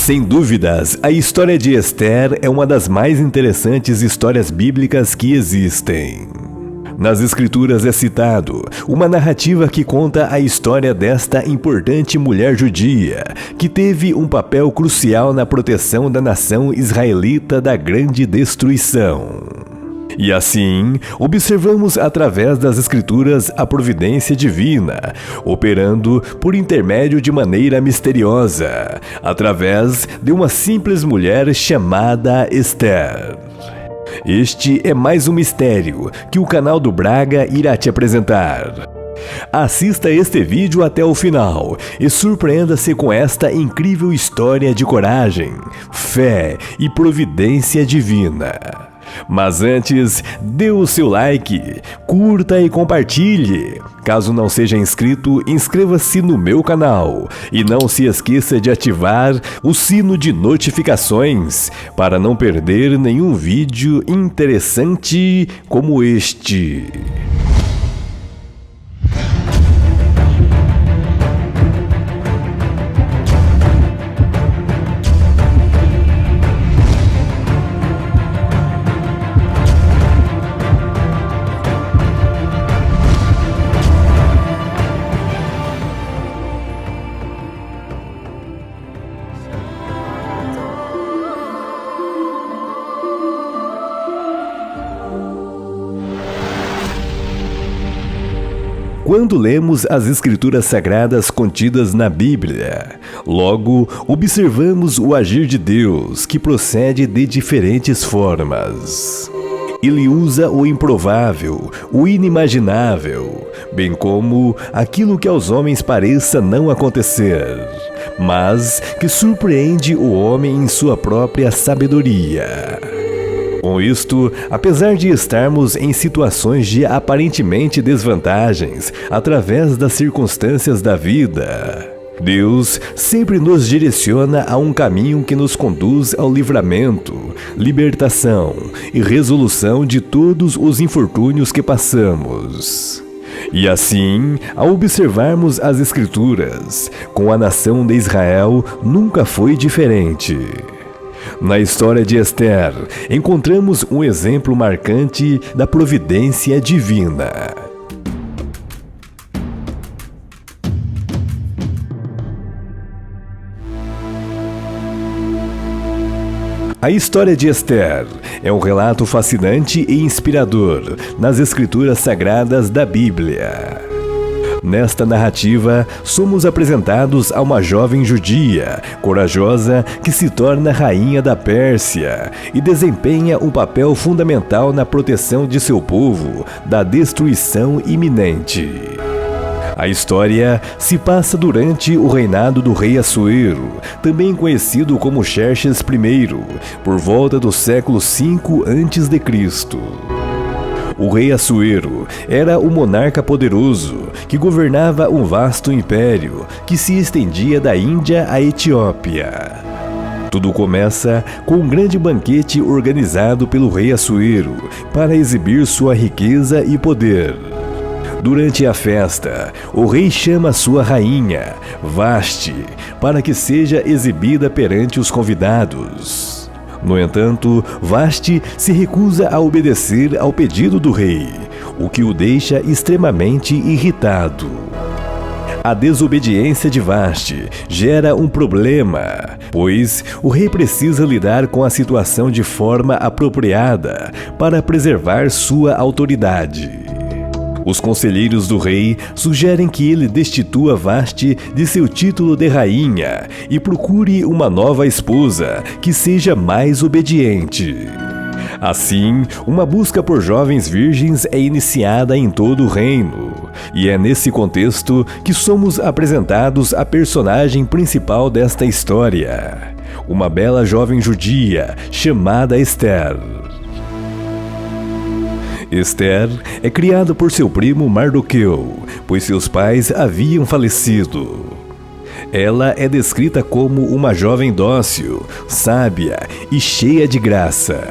Sem dúvidas, a história de Esther é uma das mais interessantes histórias bíblicas que existem. Nas Escrituras é citado uma narrativa que conta a história desta importante mulher judia, que teve um papel crucial na proteção da nação israelita da grande destruição. E assim, observamos através das Escrituras a providência divina, operando por intermédio de maneira misteriosa, através de uma simples mulher chamada Esther. Este é mais um mistério que o canal do Braga irá te apresentar. Assista este vídeo até o final e surpreenda-se com esta incrível história de coragem, fé e providência divina. Mas antes, dê o seu like, curta e compartilhe. Caso não seja inscrito, inscreva-se no meu canal e não se esqueça de ativar o sino de notificações para não perder nenhum vídeo interessante como este. Quando lemos as Escrituras Sagradas contidas na Bíblia, logo observamos o agir de Deus, que procede de diferentes formas. Ele usa o improvável, o inimaginável, bem como aquilo que aos homens pareça não acontecer, mas que surpreende o homem em sua própria sabedoria. Com isto, apesar de estarmos em situações de aparentemente desvantagens através das circunstâncias da vida, Deus sempre nos direciona a um caminho que nos conduz ao livramento, libertação e resolução de todos os infortúnios que passamos. E assim, ao observarmos as Escrituras, com a nação de Israel nunca foi diferente. Na história de Esther, encontramos um exemplo marcante da providência divina. A história de Esther é um relato fascinante e inspirador nas Escrituras Sagradas da Bíblia. Nesta narrativa, somos apresentados a uma jovem judia, corajosa, que se torna rainha da Pérsia e desempenha um papel fundamental na proteção de seu povo da destruição iminente. A história se passa durante o reinado do rei Assuero, também conhecido como Xerxes I, por volta do século V a.C. O rei Assuero era um monarca poderoso que governava um vasto império que se estendia da Índia à Etiópia. Tudo começa com um grande banquete organizado pelo rei Assuero para exibir sua riqueza e poder. Durante a festa, o rei chama sua rainha, Vashti, para que seja exibida perante os convidados. No entanto, Vashti se recusa a obedecer ao pedido do rei, o que o deixa extremamente irritado. A desobediência de Vashti gera um problema, pois o rei precisa lidar com a situação de forma apropriada para preservar sua autoridade. Os conselheiros do rei sugerem que ele destitua Vashti de seu título de rainha e procure uma nova esposa que seja mais obediente. Assim, uma busca por jovens virgens é iniciada em todo o reino, e é nesse contexto que somos apresentados a personagem principal desta história, uma bela jovem judia chamada Esther. Esther é criada por seu primo Mardoqueu, pois seus pais haviam falecido. Ela é descrita como uma jovem dócil, sábia e cheia de graça.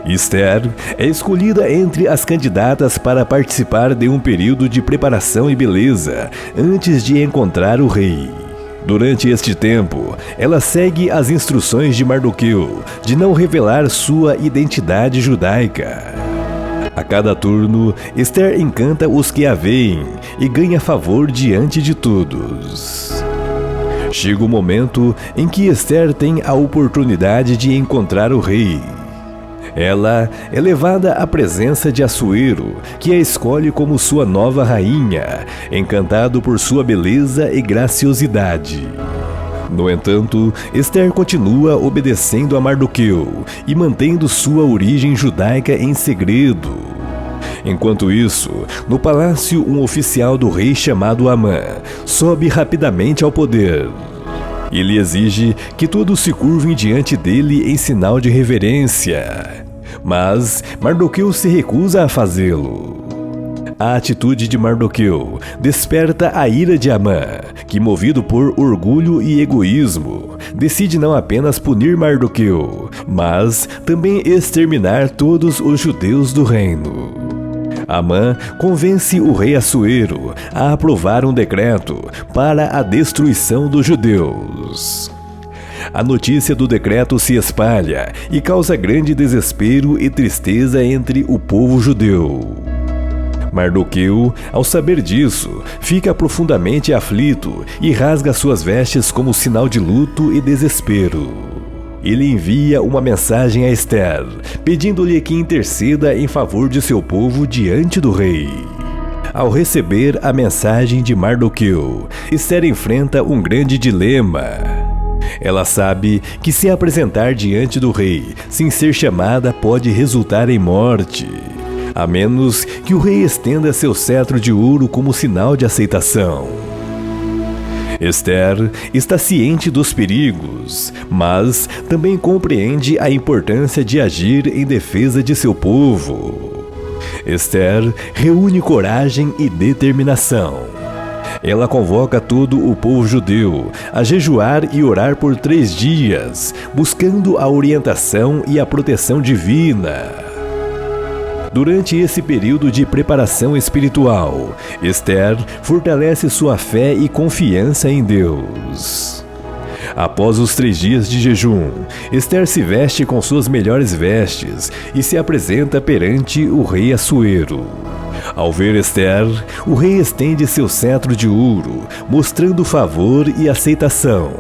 Esther é escolhida entre as candidatas para participar de um período de preparação e beleza antes de encontrar o rei. Durante este tempo, ela segue as instruções de Mardoqueu de não revelar sua identidade judaica. A cada turno, Esther encanta os que a veem e ganha favor diante de todos. Chega o momento em que Esther tem a oportunidade de encontrar o rei. Ela é levada à presença de Assuero, que a escolhe como sua nova rainha, encantado por sua beleza e graciosidade. No entanto, Esther continua obedecendo a Mardoqueu e mantendo sua origem judaica em segredo. Enquanto isso, no palácio, um oficial do rei chamado Amã sobe rapidamente ao poder. Ele exige que todos se curvem diante dele em sinal de reverência. Mas Mardoqueu se recusa a fazê-lo. A atitude de Mardoqueu desperta a ira de Amã, que, movido por orgulho e egoísmo, decide não apenas punir Mardoqueu, mas também exterminar todos os judeus do reino. Amã convence o rei Assuero a aprovar um decreto para a destruição dos judeus. A notícia do decreto se espalha e causa grande desespero e tristeza entre o povo judeu. Mardoqueu, ao saber disso, fica profundamente aflito e rasga suas vestes como sinal de luto e desespero. Ele envia uma mensagem a Esther, pedindo-lhe que interceda em favor de seu povo diante do rei. Ao receber a mensagem de Mardoqueu, Esther enfrenta um grande dilema. Ela sabe que se apresentar diante do rei sem ser chamada pode resultar em morte, a menos que o rei estenda seu cetro de ouro como sinal de aceitação. Esther está ciente dos perigos, mas também compreende a importância de agir em defesa de seu povo. Esther reúne coragem e determinação. Ela convoca todo o povo judeu a jejuar e orar por 3 dias, buscando a orientação e a proteção divina. Durante esse período de preparação espiritual, Esther fortalece sua fé e confiança em Deus. Após os 3 dias de jejum, Esther se veste com suas melhores vestes e se apresenta perante o rei Assuero. Ao ver Esther, o rei estende seu cetro de ouro, mostrando favor e aceitação.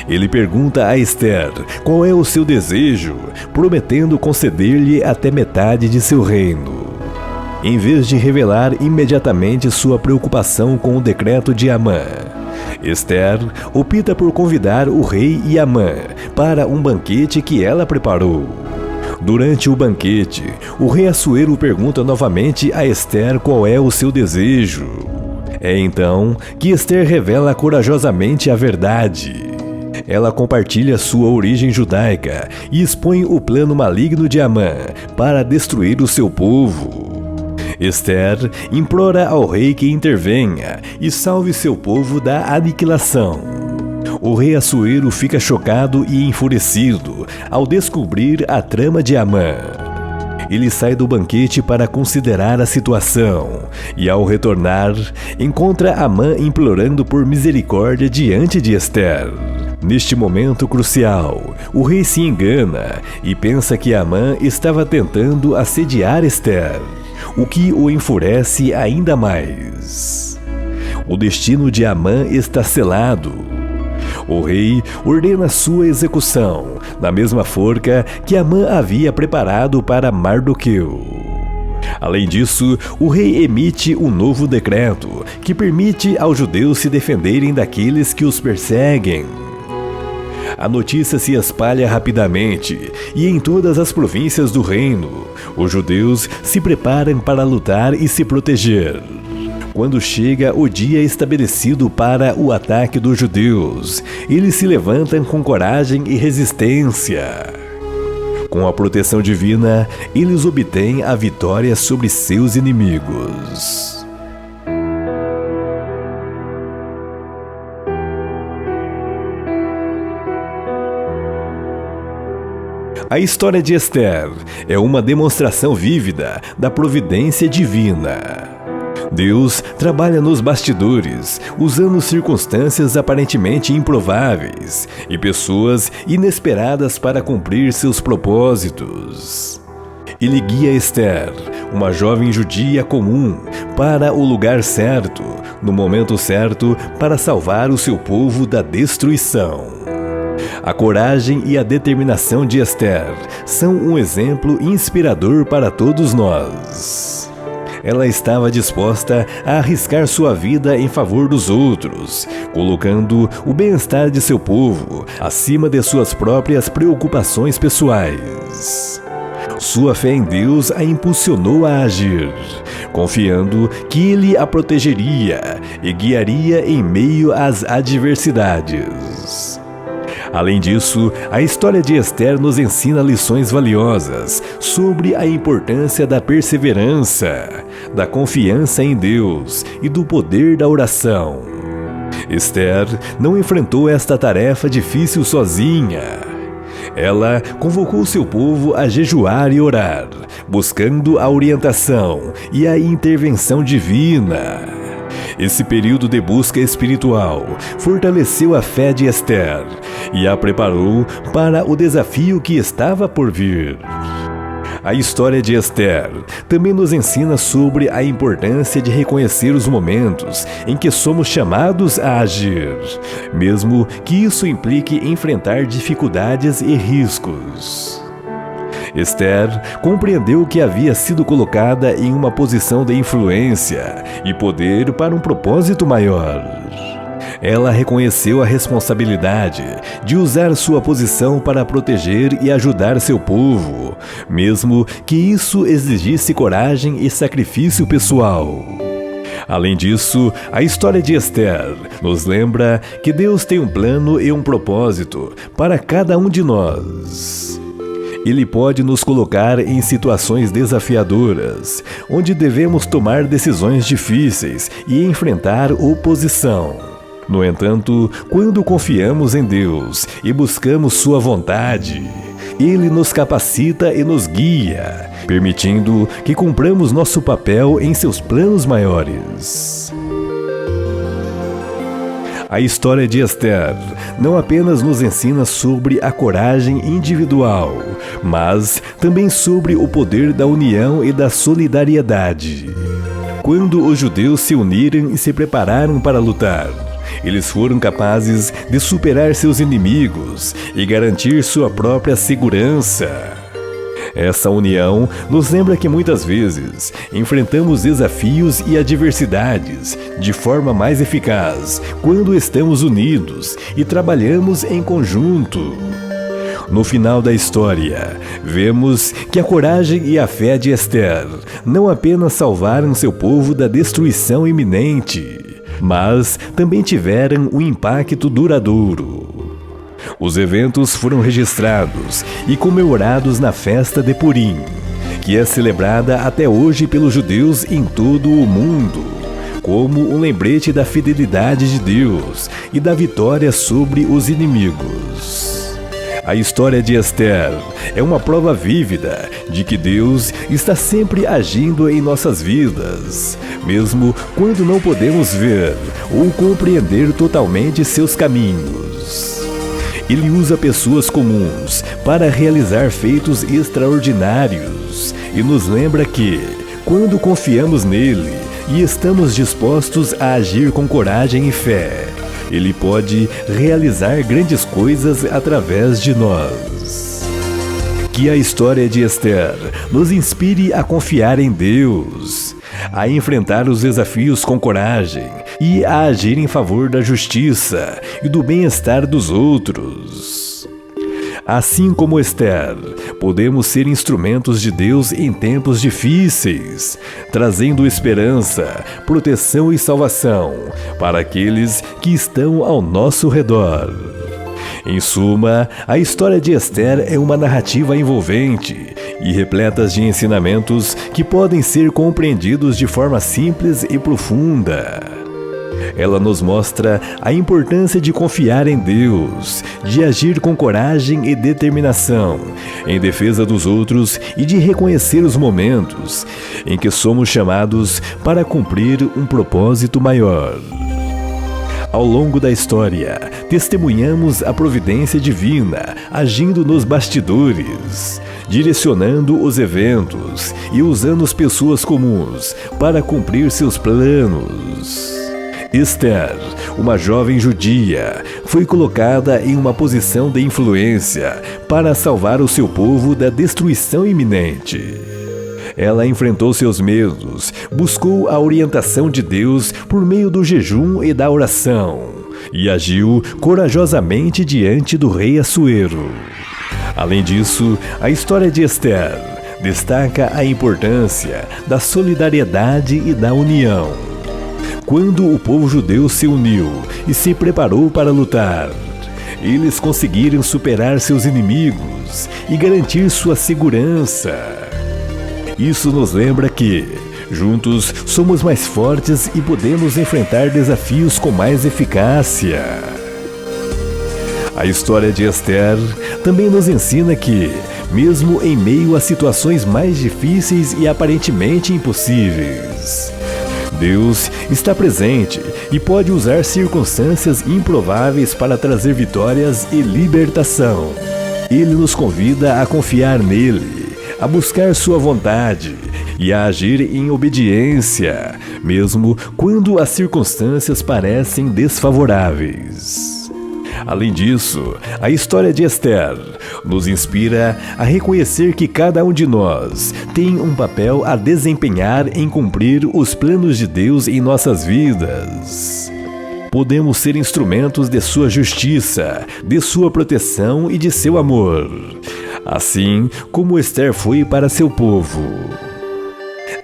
Ele pergunta a Esther qual é o seu desejo, prometendo conceder-lhe até metade de seu reino. Em vez de revelar imediatamente sua preocupação com o decreto de Amã, Esther opta por convidar o rei e Amã para um banquete que ela preparou. Durante o banquete, o rei Assuero pergunta novamente a Esther qual é o seu desejo. É então que Esther revela corajosamente a verdade. Ela compartilha sua origem judaica e expõe o plano maligno de Amã para destruir o seu povo. Esther implora ao rei que intervenha e salve seu povo da aniquilação. O rei Assuero fica chocado e enfurecido ao descobrir a trama de Amã. Ele sai do banquete para considerar a situação e, ao retornar, encontra Amã implorando por misericórdia diante de Esther. Neste momento crucial, o rei se engana e pensa que Amã estava tentando assediar Esther, o que o enfurece ainda mais. O destino de Amã está selado. O rei ordena sua execução na mesma forca que Amã havia preparado para Mardoqueu. Além disso, o rei emite um novo decreto que permite aos judeus se defenderem daqueles que os perseguem. A notícia se espalha rapidamente e em todas as províncias do reino, os judeus se preparam para lutar e se proteger. Quando chega o dia estabelecido para o ataque dos judeus, eles se levantam com coragem e resistência. Com a proteção divina, eles obtêm a vitória sobre seus inimigos. A história de Esther é uma demonstração vívida da providência divina. Deus trabalha nos bastidores, usando circunstâncias aparentemente improváveis e pessoas inesperadas para cumprir seus propósitos. Ele guia Esther, uma jovem judia comum, para o lugar certo, no momento certo, para salvar o seu povo da destruição. A coragem e a determinação de Esther são um exemplo inspirador para todos nós. Ela estava disposta a arriscar sua vida em favor dos outros, colocando o bem-estar de seu povo acima de suas próprias preocupações pessoais. Sua fé em Deus a impulsionou a agir, confiando que Ele a protegeria e guiaria em meio às adversidades. Além disso, a história de Esther nos ensina lições valiosas sobre a importância da perseverança, da confiança em Deus e do poder da oração. Esther não enfrentou esta tarefa difícil sozinha. Ela convocou seu povo a jejuar e orar, buscando a orientação e a intervenção divina. Esse período de busca espiritual fortaleceu a fé de Esther e a preparou para o desafio que estava por vir. A história de Esther também nos ensina sobre a importância de reconhecer os momentos em que somos chamados a agir, mesmo que isso implique enfrentar dificuldades e riscos. Esther compreendeu que havia sido colocada em uma posição de influência e poder para um propósito maior. Ela reconheceu a responsabilidade de usar sua posição para proteger e ajudar seu povo, mesmo que isso exigisse coragem e sacrifício pessoal. Além disso, a história de Esther nos lembra que Deus tem um plano e um propósito para cada um de nós. Ele pode nos colocar em situações desafiadoras, onde devemos tomar decisões difíceis e enfrentar oposição. No entanto, quando confiamos em Deus e buscamos sua vontade, Ele nos capacita e nos guia, permitindo que cumpramos nosso papel em seus planos maiores. A história de Esther não apenas nos ensina sobre a coragem individual, mas também sobre o poder da união e da solidariedade. Quando os judeus se uniram e se prepararam para lutar, eles foram capazes de superar seus inimigos e garantir sua própria segurança. Essa união nos lembra que muitas vezes enfrentamos desafios e adversidades de forma mais eficaz quando estamos unidos e trabalhamos em conjunto. No final da história, vemos que a coragem e a fé de Esther não apenas salvaram seu povo da destruição iminente, mas também tiveram um impacto duradouro. Os eventos foram registrados e comemorados na festa de Purim, que é celebrada até hoje pelos judeus em todo o mundo, como um lembrete da fidelidade de Deus e da vitória sobre os inimigos. A história de Esther é uma prova vívida de que Deus está sempre agindo em nossas vidas, mesmo quando não podemos ver ou compreender totalmente seus caminhos. Ele usa pessoas comuns para realizar feitos extraordinários e nos lembra que, quando confiamos nele e estamos dispostos a agir com coragem e fé, Ele pode realizar grandes coisas através de nós. Que a história de Esther nos inspire a confiar em Deus, a enfrentar os desafios com coragem e a agir em favor da justiça e do bem-estar dos outros. Assim como Esther, podemos ser instrumentos de Deus em tempos difíceis, trazendo esperança, proteção e salvação para aqueles que estão ao nosso redor. Em suma, a história de Esther é uma narrativa envolvente e repleta de ensinamentos que podem ser compreendidos de forma simples e profunda. Ela nos mostra a importância de confiar em Deus, de agir com coragem e determinação em defesa dos outros e de reconhecer os momentos em que somos chamados para cumprir um propósito maior. Ao longo da história, testemunhamos a providência divina agindo nos bastidores, direcionando os eventos e usando as pessoas comuns para cumprir seus planos. Esther, uma jovem judia, foi colocada em uma posição de influência para salvar o seu povo da destruição iminente. Ela enfrentou seus medos, buscou a orientação de Deus por meio do jejum e da oração, e agiu corajosamente diante do rei Assuero. Além disso, a história de Esther destaca a importância da solidariedade e da união. Quando o povo judeu se uniu e se preparou para lutar, eles conseguiram superar seus inimigos e garantir sua segurança. Isso nos lembra que, juntos, somos mais fortes e podemos enfrentar desafios com mais eficácia. A história de Esther também nos ensina que, mesmo em meio a situações mais difíceis e aparentemente impossíveis, Deus está presente e pode usar circunstâncias improváveis para trazer vitórias e libertação. Ele nos convida a confiar nele, a buscar sua vontade e a agir em obediência, mesmo quando as circunstâncias parecem desfavoráveis. Além disso, a história de Esther nos inspira a reconhecer que cada um de nós tem um papel a desempenhar em cumprir os planos de Deus em nossas vidas. Podemos ser instrumentos de sua justiça, de sua proteção e de seu amor, assim como Esther foi para seu povo.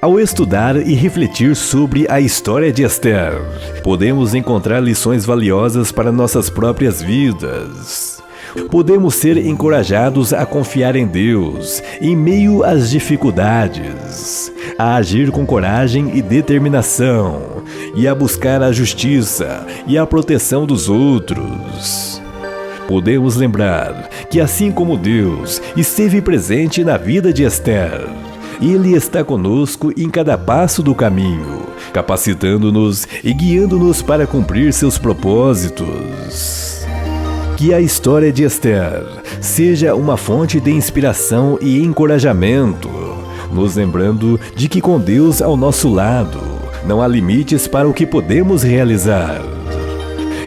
Ao estudar e refletir sobre a história de Esther, podemos encontrar lições valiosas para nossas próprias vidas. Podemos ser encorajados a confiar em Deus em meio às dificuldades, a agir com coragem e determinação, e a buscar a justiça e a proteção dos outros. Podemos lembrar que, assim como Deus esteve presente na vida de Esther, Ele está conosco em cada passo do caminho, capacitando-nos e guiando-nos para cumprir seus propósitos. Que a história de Esther seja uma fonte de inspiração e encorajamento, nos lembrando de que com Deus ao nosso lado, não há limites para o que podemos realizar.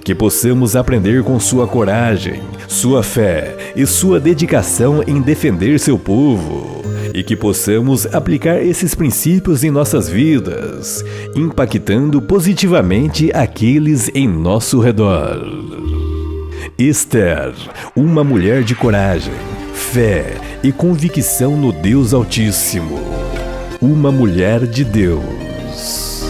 Que possamos aprender com sua coragem, sua fé e sua dedicação em defender seu povo, e que possamos aplicar esses princípios em nossas vidas, impactando positivamente aqueles em nosso redor. Esther, uma mulher de coragem, fé e convicção no Deus Altíssimo. Uma mulher de Deus.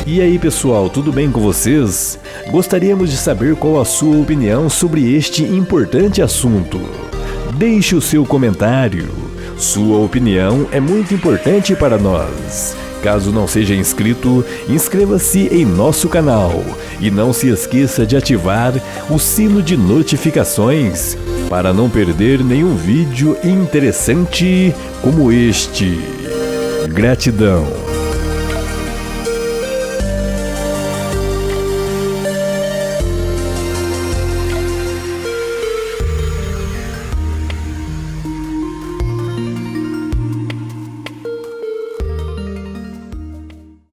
E aí, pessoal, tudo bem com vocês? Gostaríamos de saber qual a sua opinião sobre este importante assunto. Deixe o seu comentário. Sua opinião é muito importante para nós. Caso não seja inscrito, inscreva-se em nosso canal e não se esqueça de ativar o sino de notificações para não perder nenhum vídeo interessante como este. Gratidão!